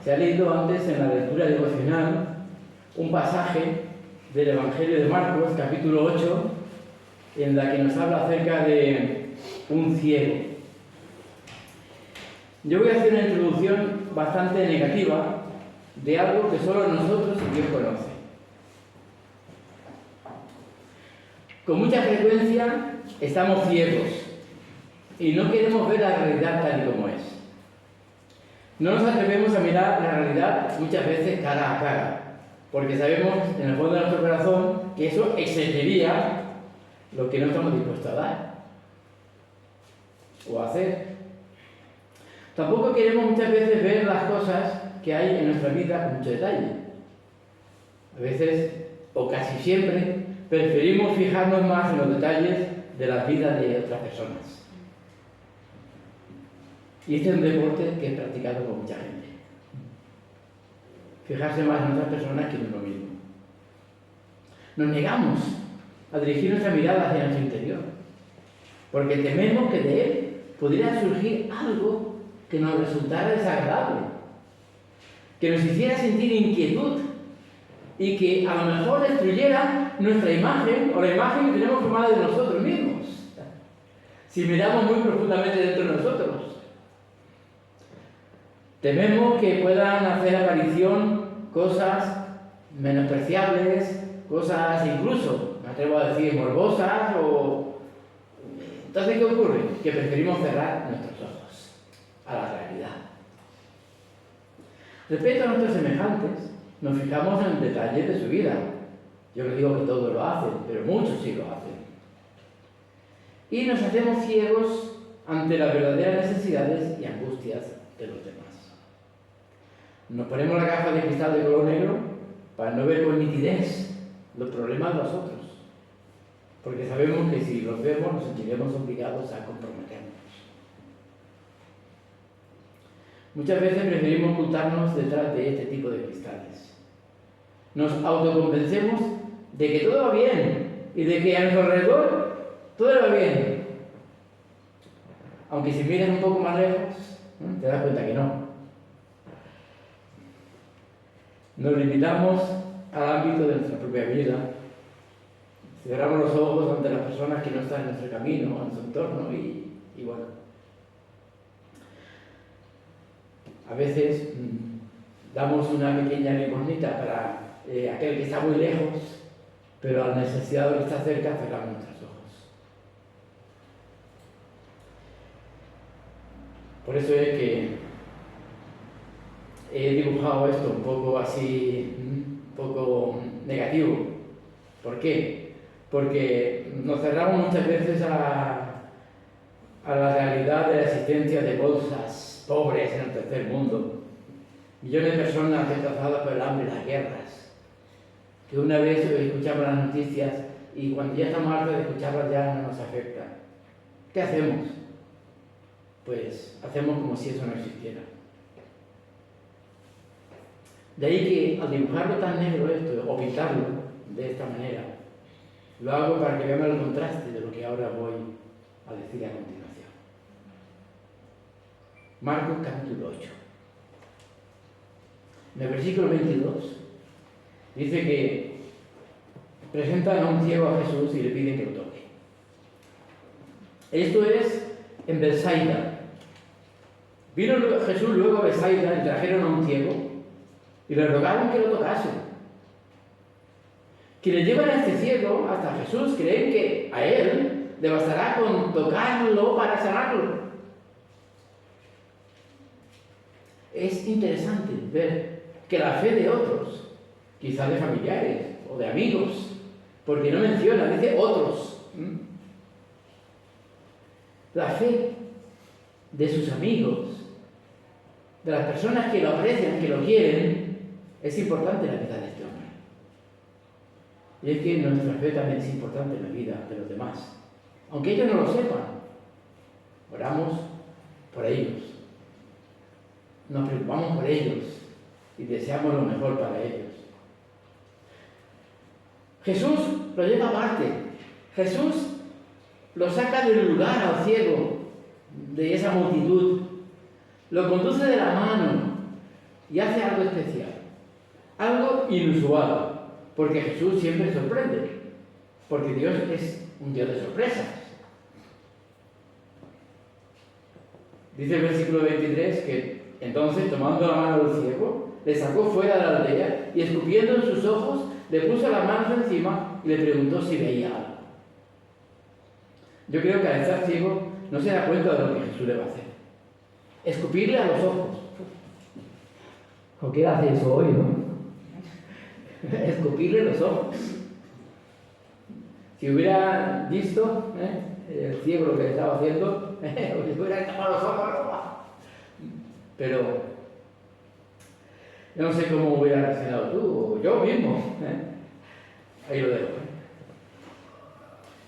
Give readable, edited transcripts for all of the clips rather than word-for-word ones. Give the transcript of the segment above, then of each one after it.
Se ha leído antes en la lectura devocional un pasaje del Evangelio de Marcos, capítulo 8, en la que nos habla acerca de un ciego. Yo voy a hacer una introducción bastante negativa de algo que solo nosotros y Dios conoce. Con mucha frecuencia estamos ciegos y no queremos ver la realidad tal y como es. No nos atrevemos a mirar la realidad muchas veces cara a cara, porque sabemos en el fondo de nuestro corazón que eso excedería lo que no estamos dispuestos a dar o a hacer. Tampoco queremos muchas veces ver las cosas que hay en nuestra vida con mucho detalle. A veces, o casi siempre, preferimos fijarnos más en los detalles de la vida de otras personas. Y este es un deporte que es practicado por mucha gente. Fijarse más en otras personas que en uno mismo. Nos negamos a dirigir nuestra mirada hacia nuestro interior, porque tememos que de él pudiera surgir algo que nos resultara desagradable, que nos hiciera sentir inquietud y que a lo mejor destruyera nuestra imagen o la imagen que tenemos formada de nosotros mismos, si miramos muy profundamente dentro de nosotros. Tememos que puedan hacer aparición cosas menospreciables, cosas incluso, me atrevo a decir, morbosas o... Entonces, ¿qué ocurre? Que preferimos cerrar nuestros ojos a la realidad. Respecto a nuestros semejantes, nos fijamos en detalles de su vida. Yo no digo que todos lo hacen, pero muchos sí lo hacen. Y nos hacemos ciegos ante las verdaderas necesidades y angustias de los demás. Nos ponemos la gafa de cristal de color negro para no ver con nitidez los problemas de los otros, porque sabemos que si los vemos nos sentiremos obligados a comprometernos. Muchas veces preferimos ocultarnos detrás de este tipo de cristales. Nos autoconvencemos de que todo va bien y de que a nuestro alrededor todo va bien. Aunque si miras un poco más lejos, te das cuenta que no. Nos limitamos al ámbito de nuestra propia vida. Cerramos los ojos ante las personas que no están en nuestro camino, en nuestro entorno y bueno. A veces damos una pequeña limosnita para aquel que está muy lejos, pero al necesitado que está cerca cerramos nuestros ojos. Por eso es que he dibujado esto un poco así, un poco negativo. ¿Por qué? Porque nos cerramos muchas veces a la realidad de la existencia de bolsas pobres en el tercer mundo. Millones de personas desplazadas por el hambre y las guerras. Que una vez escuchamos las noticias y cuando ya estamos hartos de escucharlas ya no nos afecta. ¿Qué hacemos? Pues hacemos como si eso no existiera. De ahí que al dibujarlo tan negro esto, o pintarlo de esta manera, lo hago para que veamos el contraste de lo que ahora voy a decir a continuación. Marcos capítulo 8. En el versículo 22 dice que presentan a un ciego a Jesús y le piden que lo toque. Esto es en Betsaida. Vino Jesús luego a Betsaida y trajeron a un ciego y le rogaron que lo tocasen. Quienes llevan a este ciego hasta Jesús creen que a él le bastará con tocarlo para sanarlo. Es interesante ver que la fe de otros, quizás de familiares o de amigos, porque no menciona, dice otros. La fe de sus amigos, de las personas que lo aprecian, que lo quieren, es importante en la vida de este hombre. Y es que nuestra fe también es importante en la vida de los demás. Aunque ellos no lo sepan, oramos por ellos. Nos preocupamos por ellos y deseamos lo mejor para ellos. Jesús lo lleva aparte. Jesús lo saca del lugar al ciego, de esa multitud. Lo conduce de la mano y hace algo especial, algo inusual, porque Jesús siempre sorprende, porque Dios es un Dios de sorpresas. Dice el versículo 23 que entonces, tomando la mano del ciego, le sacó fuera de la aldea y escupiendo en sus ojos, le puso las manos encima y le preguntó si veía algo. Yo creo que al estar ciego no se da cuenta de lo que Jesús le va a hacer. Escupirle a los ojos. ¿Por qué hace eso hoy, no? Escupirle los ojos. Si hubiera visto el ciego lo que estaba haciendo, le hubiera tapado los ojos. Pero yo no sé cómo hubiera reaccionado tú o yo mismo. Ahí lo dejo.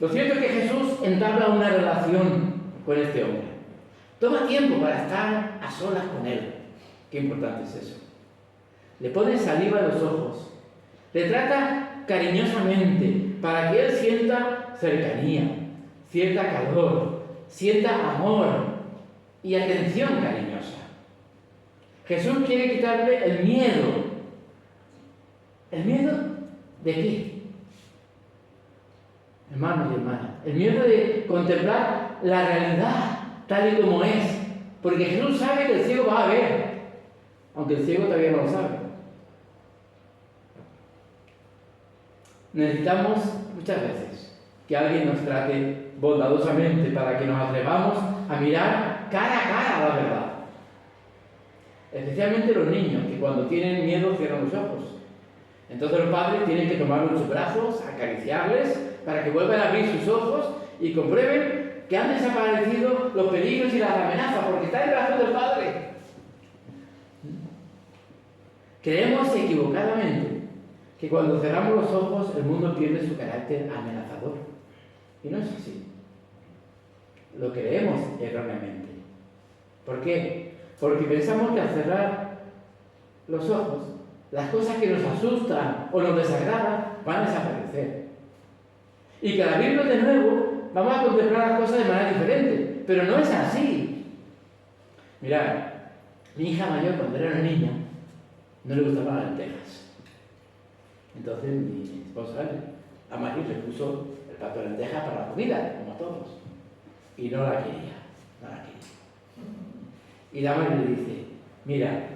Lo cierto es que Jesús entabla una relación con este hombre. Toma tiempo para estar a solas con él. Qué importante es eso. Le pone saliva en los ojos. Le trata cariñosamente para que él sienta cercanía, sienta calor, sienta amor y atención cariñosa. Jesús quiere quitarle el miedo. ¿El miedo de qué? Hermanos y hermanas, el miedo de contemplar la realidad tal y como es, porque Jesús sabe que el ciego va a ver, aunque el ciego todavía no lo sabe. Necesitamos muchas veces que alguien nos trate bondadosamente para que nos atrevamos a mirar cara a cara la verdad. Especialmente los niños, que cuando tienen miedo cierran los ojos. Entonces los padres tienen que tomarlos en sus brazos, acariciarles, para que vuelvan a abrir sus ojos y comprueben que han desaparecido los peligros y las amenazas, porque está en el brazo del Padre. Creemos equivocadamente que cuando cerramos los ojos el mundo pierde su carácter amenazador. Y no es así. Lo creemos erróneamente. ¿Por qué? Porque pensamos que al cerrar los ojos, las cosas que nos asustan o nos desagradan van a desaparecer. Y que al abrirlos de nuevo vamos a contemplar las cosas de manera diferente. Pero no es así. Mirad, mi hija mayor cuando era una niña no le gustaban las lentejas. Entonces mi esposa, a María, le puso el plato de lentejas para la comida, como a todos. Y no la quería, no la quería. Y la madre le dice, mira,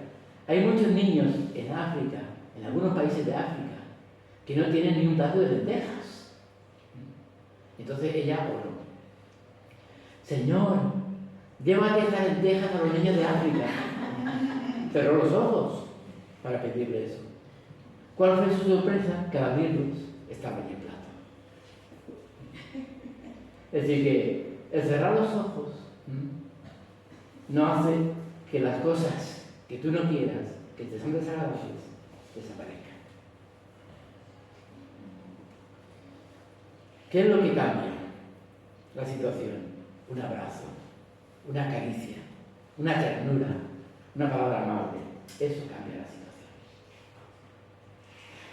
hay muchos niños en África, en algunos países de África, que no tienen ni un plato de lentejas. Entonces ella oró. Señor, llévate estas lentejas a los niños de África. Cerró los ojos para pedirle eso. ¿Cuál fue su sorpresa? Que al abrirlos estaba en el plato. Es decir, que el cerrar los ojos no hace que las cosas que tú no quieras, que te son desagradables, desaparezcan. ¿Qué es lo que cambia la situación? Un abrazo, una caricia, una ternura, una palabra amable. Eso cambia la situación.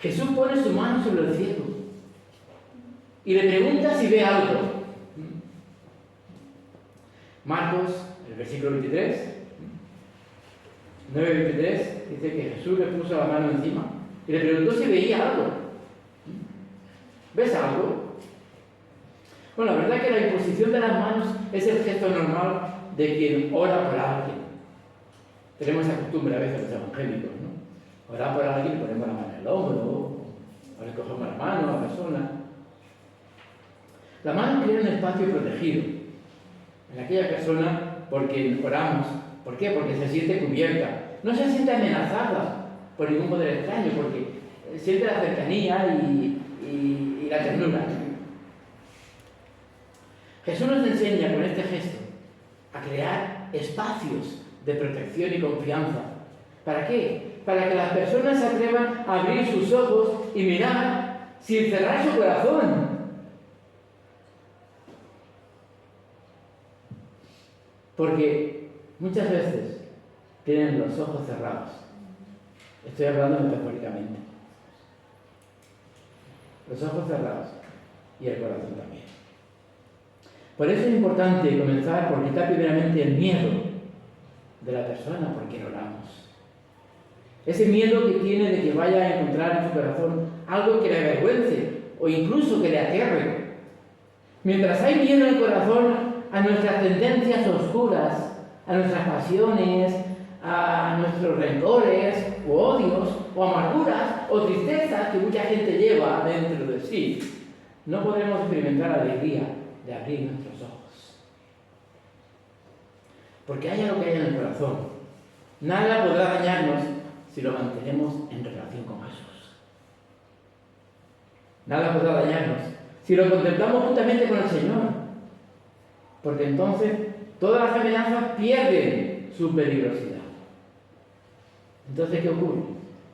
Jesús pone su mano sobre el ciego y le pregunta si ve algo. Marcos, el versículo 23, 9:23, dice que Jesús le puso la mano encima y le preguntó si veía algo. ¿Ves algo? Bueno, la verdad es que la imposición de las manos es el gesto normal de quien ora por alguien. Tenemos esa costumbre a veces los evangélicos, ¿no? Orar por alguien, ponemos la mano en el hombro, o le cogemos la mano a la persona. La mano crea un espacio protegido en aquella persona porque oramos. ¿Por qué? Porque se siente cubierta. No se siente amenazada por ningún poder extraño, porque siente la cercanía y la ternura. Jesús nos enseña con este gesto a crear espacios de protección y confianza. ¿Para qué? Para que las personas se atrevan a abrir sus ojos y mirar sin cerrar su corazón. Porque muchas veces tienen los ojos cerrados. Estoy hablando metafóricamente. Los ojos cerrados y el corazón también. Por eso es importante comenzar por quitar primeramente el miedo de la persona por quien oramos. Ese miedo que tiene de que vaya a encontrar en su corazón algo que le avergüence o incluso que le aterre. Mientras hay miedo en el corazón a nuestras tendencias oscuras, a nuestras pasiones, a nuestros rencores o odios o amarguras o tristezas que mucha gente lleva dentro de sí, no podremos experimentar la alegría de abrir nuestros ojos. Porque haya lo que haya en el corazón, nada podrá dañarnos si lo mantenemos en relación con Jesús. Nada podrá dañarnos si lo contemplamos juntamente con el Señor. Porque entonces todas las amenazas pierden su peligrosidad. Entonces, ¿qué ocurre?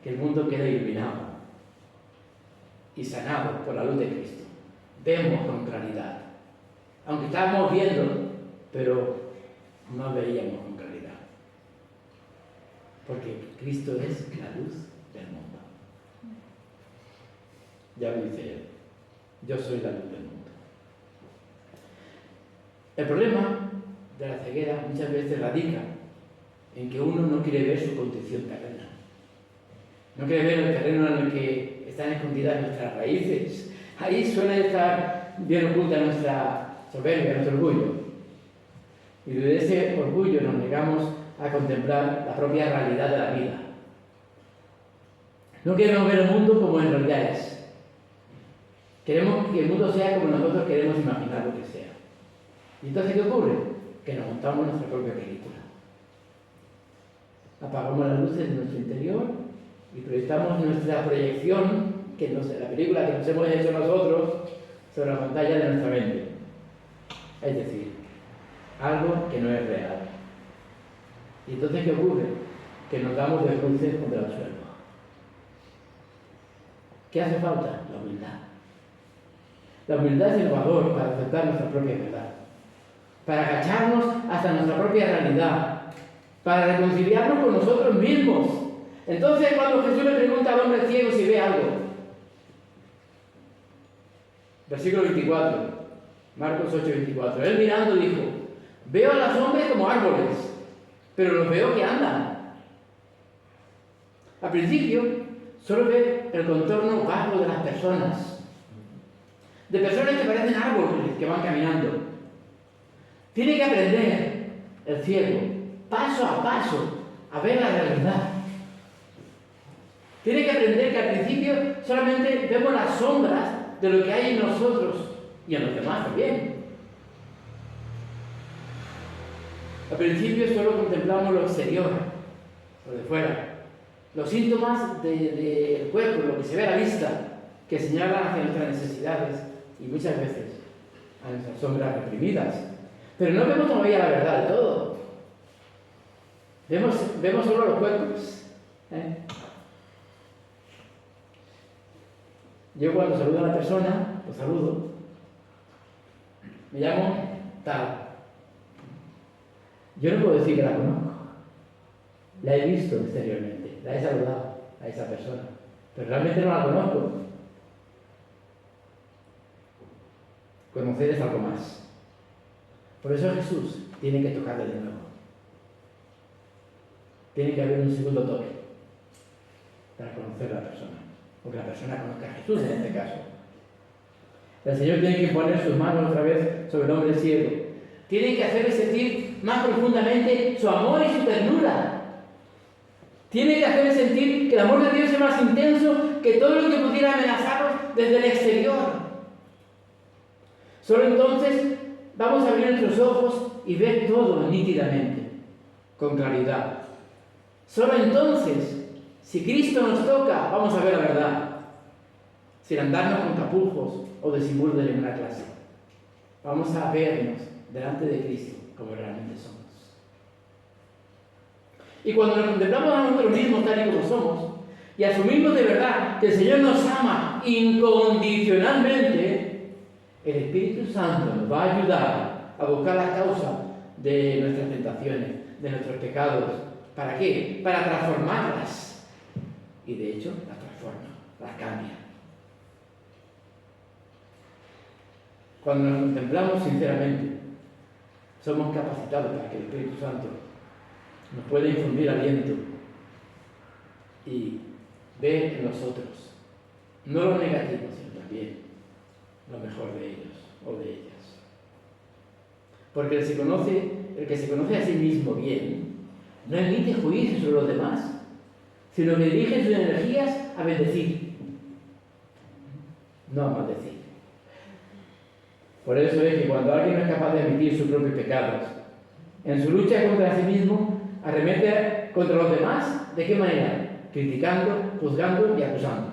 Que el mundo queda iluminado y sanado por la luz de Cristo. Vemos con claridad. Aunque estábamos viendo, pero no veíamos con claridad. Porque Cristo es la luz del mundo. Ya lo dice él. Yo soy la luz del mundo. El problema de la ceguera muchas veces radica en que uno no quiere ver su condición terrena. No quiere ver el terreno en el que están escondidas nuestras raíces. Ahí suele estar bien oculta nuestra soberbia, nuestro orgullo. Y de ese orgullo nos negamos a contemplar la propia realidad de la vida. No queremos ver el mundo como en realidad es. Queremos que el mundo sea como nosotros queremos imaginar lo que sea. ¿Y entonces qué ocurre? Que nos montamos nuestra propia película. Apagamos las luces de nuestro interior y proyectamos nuestra proyección, la película que nos hemos hecho nosotros, sobre la pantalla de nuestra mente. Es decir, algo que no es real. ¿Y entonces qué ocurre? Que nos damos de cruces contra el suelo. ¿Qué hace falta? La humildad. La humildad es el valor para aceptar nuestra propia verdad, para agacharnos hasta nuestra propia realidad, para reconciliarnos con nosotros mismos. Entonces, cuando Jesús le pregunta al hombre ciego si ve algo, versículo 24, Marcos 8, 24, él mirando dijo: veo a los hombres como árboles, pero los veo que andan. Al principio, solo ve el contorno vago de las personas, de personas que parecen árboles que van caminando. Tiene que aprender el ciego, paso a paso, a ver la realidad. Tiene que aprender que al principio solamente vemos las sombras de lo que hay en nosotros y en los demás también. Al principio solo contemplamos lo exterior, lo de fuera, los síntomas del cuerpo, lo que se ve a la vista, que señalan hacia nuestras necesidades y muchas veces a nuestras sombras reprimidas. Pero no vemos todavía la verdad de todo. Vemos solo los cuerpos. Yo cuando saludo a una persona, lo saludo, me llamo tal. Yo no puedo decir que la conozco. La he visto exteriormente, la he saludado a esa persona, pero realmente no la conozco. Conocer es algo más. Por eso Jesús tiene que tocarle de nuevo. Tiene que haber un segundo toque para conocer a la persona, o que la persona conozca a Jesús en este caso. El Señor tiene que poner sus manos otra vez sobre el hombre ciego. Tiene que hacerle sentir más profundamente su amor y su ternura. Tiene que hacerle sentir que el amor de Dios es más intenso que todo lo que pudiera amenazarnos desde el exterior. Solo entonces vamos a abrir nuestros ojos y ver todo nítidamente, con claridad. Solo entonces, si Cristo nos toca, vamos a ver la verdad, sin andarnos con tapujos o disimulos de ninguna clase. Vamos a vernos delante de Cristo como realmente somos. Y cuando nos contemplamos a nosotros mismos tal y como somos, y asumimos de verdad que el Señor nos ama incondicionalmente, el Espíritu Santo nos va a ayudar a buscar la causa de nuestras tentaciones, de nuestros pecados. ¿Para qué? Para transformarlas. Y de hecho, las transforma, las cambia. Cuando nos contemplamos sinceramente, somos capacitados para que el Espíritu Santo nos pueda infundir aliento y ve en los otros, no lo negativo, sino también lo mejor de ellos o de ellas. Porque el que se conoce a sí mismo bien, no emite juicio sobre los demás, sino que dirige sus energías a bendecir, no a maldecir. Por eso es que cuando alguien no es capaz de admitir sus propios pecados, en su lucha contra sí mismo, arremete contra los demás, ¿de qué manera? Criticando, juzgando y acusando.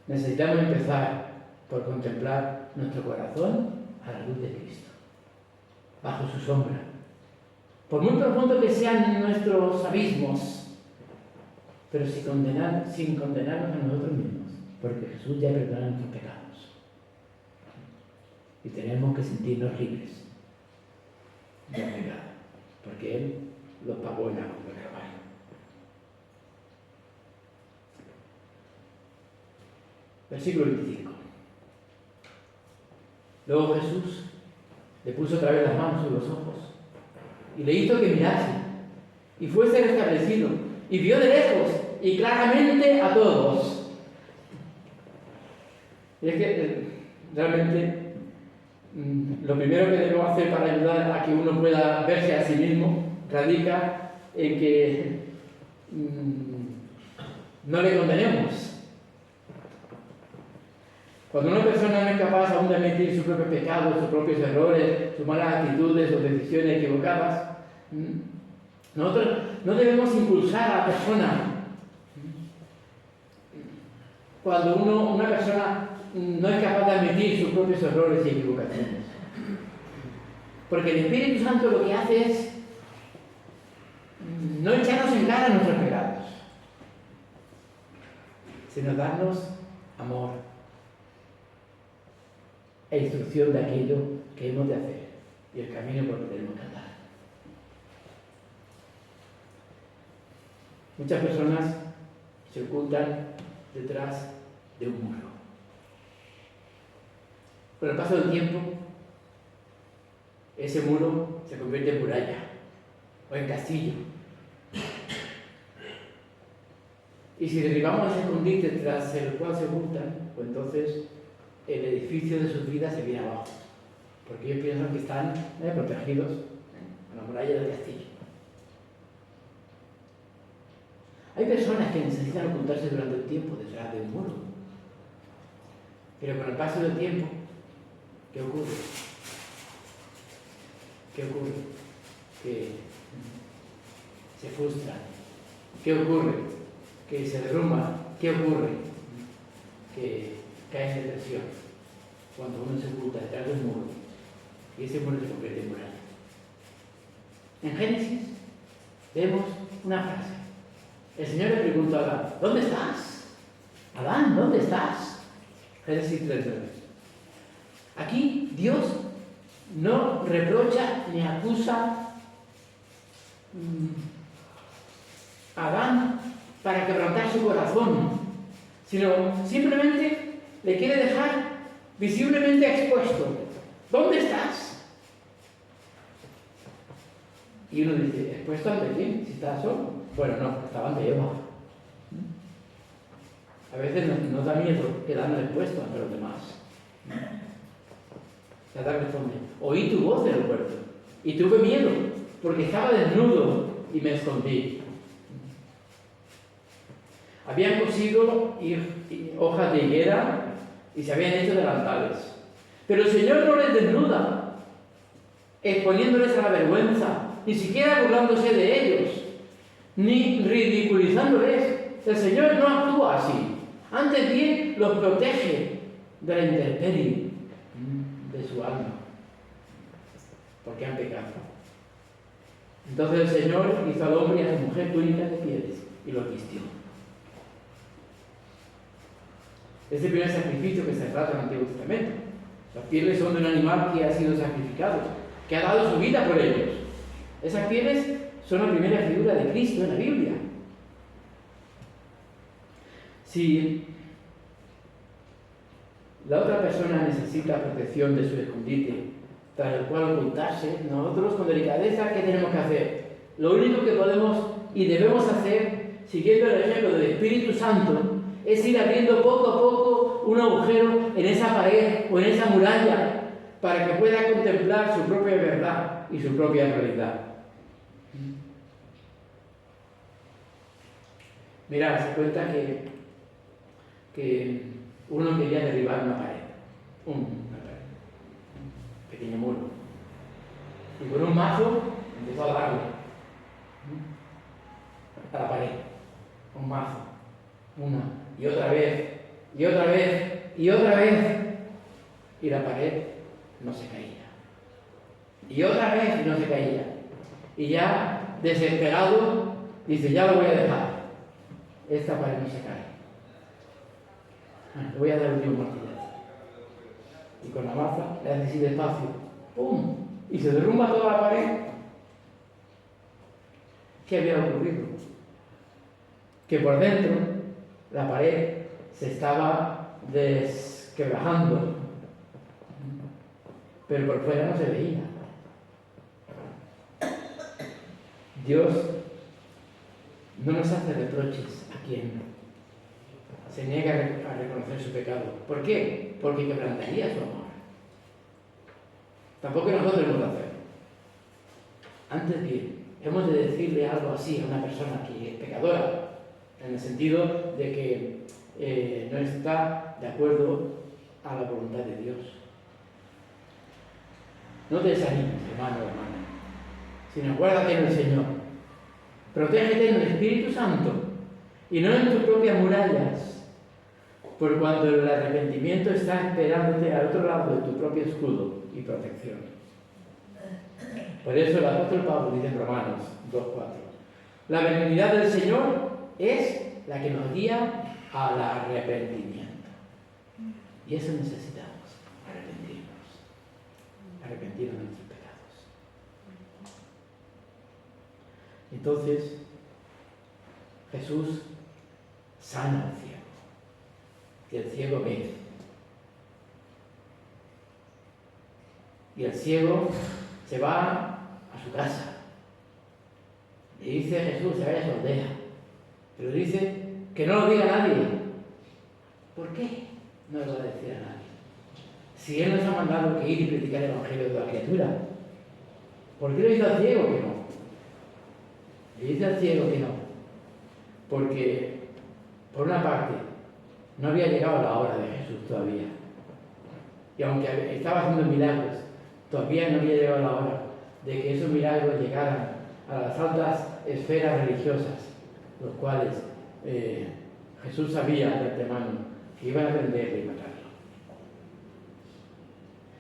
Necesitamos empezar por contemplar nuestro corazón a la luz de Cristo, bajo su sombra. Por muy profundo que sean nuestros abismos, pero sin condenarnos a nosotros mismos, porque Jesús ya perdona nuestros pecados. Y tenemos que sentirnos libres del pecado, porque Él los pagó en la cruz del Calvario. Versículo 25. Luego Jesús le puso otra vez las manos sobre los ojos y le hizo que mirase y fuese restablecido y vio de lejos y claramente a todos. Y es que realmente lo primero que debemos hacer para ayudar a que uno pueda verse a sí mismo radica en que no le condenemos. Cuando una persona no es capaz aún de admitir sus propios pecados, sus propios errores, sus malas actitudes o decisiones equivocadas, nosotros no debemos impulsar a la persona. Cuando una persona no es capaz de admitir sus propios errores y equivocaciones. Porque el Espíritu Santo lo que hace es no echarnos en cara nuestros pecados, sino darnos amor e instrucción de aquello que hemos de hacer y el camino por el que tenemos que andar. Muchas personas se ocultan detrás de un muro. Con el paso del tiempo, ese muro se convierte en muralla o en castillo. Y si derribamos ese escondite tras el cual se ocultan, pues entonces el edificio de sus vidas se viene abajo, porque ellos piensan que están protegidos en la muralla del castillo. Hay personas que necesitan ocultarse durante un tiempo detrás de un muro, pero con el paso del tiempo, ¿qué ocurre? ¿Qué ocurre? Que se frustran. ¿Qué ocurre? Que se derrumban. ¿Qué ocurre? Que caen en depresión cuando uno se oculta detrás de un muro y ese muro se convierte en muralla. En Génesis vemos una frase. El Señor le preguntó a Adán: ¿dónde estás? Adán, ¿dónde estás? Génesis 3:9. Aquí Dios no reprocha ni acusa a Adán para quebrantar su corazón, sino simplemente le quiere dejar visiblemente expuesto. ¿Dónde estás? Y uno dice: ¿expuesto ante quién? Si estás solo. Bueno, no, estaba ante Eva. A veces nos da miedo quedarnos expuestos ante los demás. Y Adán responde: oí tu voz en el huerto y tuve miedo porque estaba desnudo y me escondí. Habían cosido hojas de higuera y se habían hecho delantales. Pero el Señor no les desnuda, exponiéndoles a la vergüenza, ni siquiera burlándose de ellos, ni ridiculizándoles. El Señor no actúa así. Antes bien los protege de la intemperie de su alma, porque han pecado. Entonces el Señor hizo al hombre y a su mujer túnicas de pieles y los vistió. Es el primer sacrificio que se trata en el Antiguo Testamento. Las pieles son de un animal que ha sido sacrificado, que ha dado su vida por ellos. Esas pieles son la primera figura de Cristo en la Biblia. Si la otra persona necesita protección de su escondite, tras el cual ocultarse, nosotros con delicadeza, ¿qué tenemos que hacer? lo único que podemos y debemos hacer, siguiendo el ejemplo del Espíritu Santo, es ir abriendo poco a poco un agujero en esa pared o en esa muralla para que pueda contemplar su propia verdad y su propia realidad. Mirad, se cuenta que uno quería derribar una pared, un pequeño muro, y con un mazo empezó a darle a la pared, un mazo, una y otra vez, y otra vez, y otra vez, y la pared no se caía, y otra vez no se caía, y ya desesperado dice, ya lo voy a dejar, esta pared no se cae, le voy a dar un último martillazo, y con la maza le hace así despacio, ¡pum!, y se derrumba toda la pared. ¿Qué había ocurrido? Que por dentro la pared se estaba desquebrajando, pero por fuera no se veía. Dios no nos hace reproches a quien se niega a reconocer su pecado. ¿Por qué? Porque quebrantaría su amor. Tampoco nosotros hemos de hacerlo. Antes bien, hemos de decirle algo así a una persona que es pecadora, en el sentido de que no está de acuerdo a la voluntad de Dios. No te desanimes, hermano o hermana, sino guárdate en el Señor. Protégete en el Espíritu Santo y no en tus propias murallas, por cuanto el arrepentimiento está esperándote al otro lado de tu propio escudo y protección. Por eso el apóstol Pablo dice en Romanos 2:4, la benignidad del Señor es la que nos guía al arrepentimiento. Y eso necesitamos, arrepentirnos de nuestros pecados. Entonces, Jesús sana al ciego, y el ciego ve. Y el ciego se va a su casa. Le dice Jesús, se vaya a su aldea. Pero dice que no lo diga a nadie. ¿Por qué no lo va a decir a nadie? Si Él nos ha mandado que ir y predicar el Evangelio de la criatura, ¿por qué le dice al ciego que no? Le dice al ciego que no. Porque, por una parte, no había llegado la hora de Jesús todavía. Y aunque estaba haciendo milagros, todavía no había llegado la hora de que esos milagros llegaran a las altas esferas religiosas, los cuales Jesús sabía de antemano que iban a prenderle y matarlo.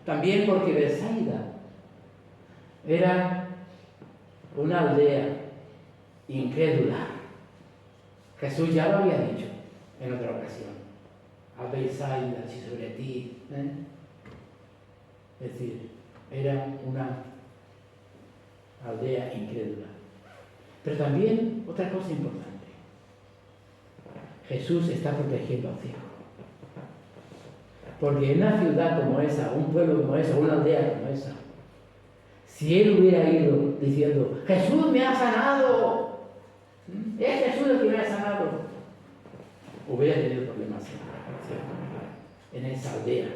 También porque Betsaida era una aldea incrédula. Jesús ya lo había dicho en otra ocasión. A Betsaida, si sobre ti. Es decir, era una aldea incrédula. Pero también otra cosa importante. Jesús está protegiendo al ciego. Porque en una ciudad como esa, un pueblo como esa, una aldea como esa, si él hubiera ido diciendo, Jesús me ha sanado, es Jesús el que me ha sanado, hubiera tenido problemas en esa aldea.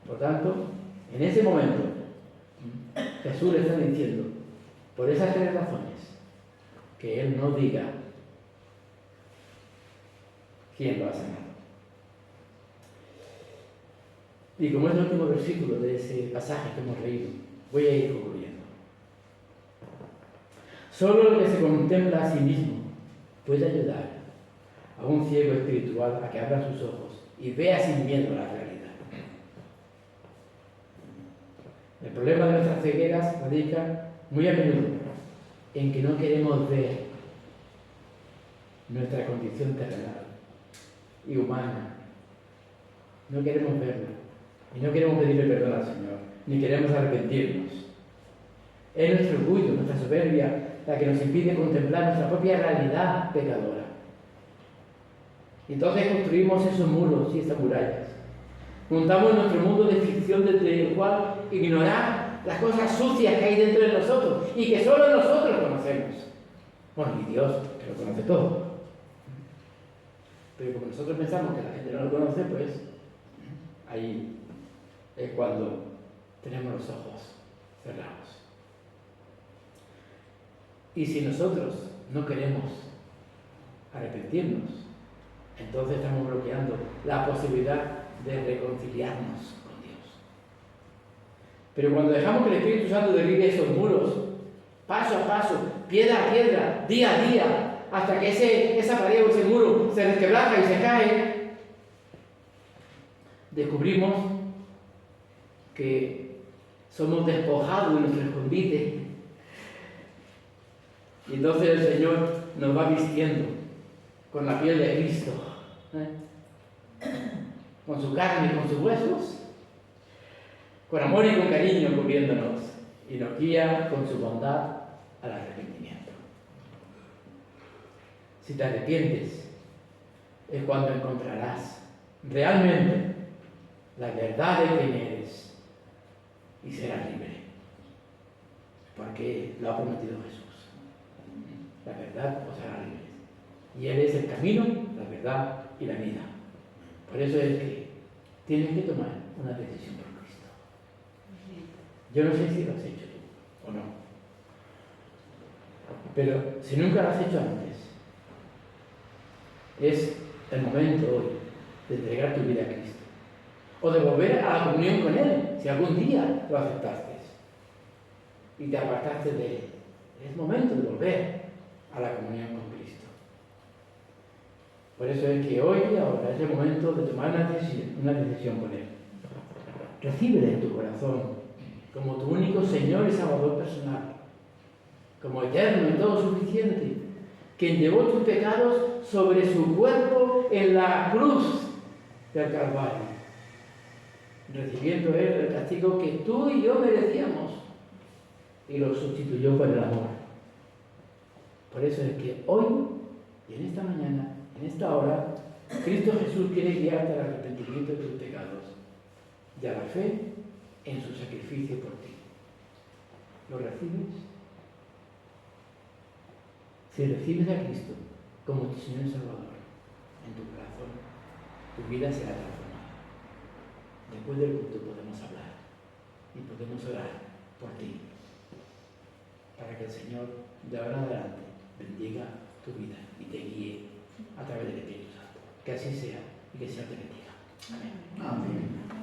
Por tanto, en ese momento, Jesús le está diciendo, por esas tres razones, que él no diga quién lo ha sanado. Y como es el último versículo de ese pasaje que hemos leído, voy a ir concluyendo. Solo el que se contempla a sí mismo puede ayudar a un ciego espiritual a que abra sus ojos y vea sin miedo la realidad. El problema de nuestras cegueras radica muy a menudo en que no queremos ver nuestra condición terrenal y humana. No queremos verla y no queremos pedirle perdón al Señor, ni queremos arrepentirnos. Es nuestro orgullo, nuestra soberbia, la que nos impide contemplar nuestra propia realidad pecadora. Y entonces construimos esos muros y esas murallas. Montamos nuestro mundo de ficción desde el cual ignorar las cosas sucias que hay dentro de nosotros y que solo nosotros conocemos. Bueno, y Dios, que lo conoce todo. Pero como nosotros pensamos que la gente no lo conoce, pues ahí es cuando tenemos los ojos cerrados. Y si nosotros no queremos arrepentirnos, entonces estamos bloqueando la posibilidad de reconciliarnos con Dios. Pero cuando dejamos que el Espíritu Santo derribe esos muros, paso a paso, piedra a piedra, día a día, hasta que esa pared o ese muro se resquebraja y se cae, descubrimos que somos despojados de nuestro escondite. Y entonces el Señor nos va vistiendo con la piel de Cristo, con su carne y con sus huesos, con amor y con cariño cubriéndonos, y nos guía con su bondad al arrepentimiento. Si te arrepientes, es cuando encontrarás realmente la verdad de quién eres y serás libre, porque lo ha prometido Jesús. La verdad os hará libres. Y Él es el camino, la verdad y la vida. Por eso es que tienes que tomar una decisión por Cristo. Yo no sé si lo has hecho tú o no. Pero si nunca lo has hecho antes, es el momento hoy de entregar tu vida a Cristo. O de volver a la comunión con Él, si algún día lo aceptaste y te apartaste de Él. Es momento de volver a la comunión con Cristo. Por eso es que hoy y ahora es el momento de tomar una decisión con Él. Recíbele en tu corazón como tu único Señor y Salvador personal, como eterno y todo suficiente, quien llevó tus pecados sobre su cuerpo en la cruz del Calvario, recibiendo Él el castigo que tú y yo merecíamos y lo sustituyó por el amor. Por eso es que hoy y en esta mañana, en esta hora, Cristo Jesús quiere guiarte al arrepentimiento de tus pecados y a la fe en su sacrificio por ti. ¿Lo recibes? Si recibes a Cristo como tu Señor y Salvador en tu corazón, tu vida será transformada. Después del culto podemos hablar y podemos orar por ti, para que el Señor de ahora en adelante bendiga tu vida y te guíe a través del Espíritu Santo. Que así sea y que el Señor te bendiga. Amén. Amén.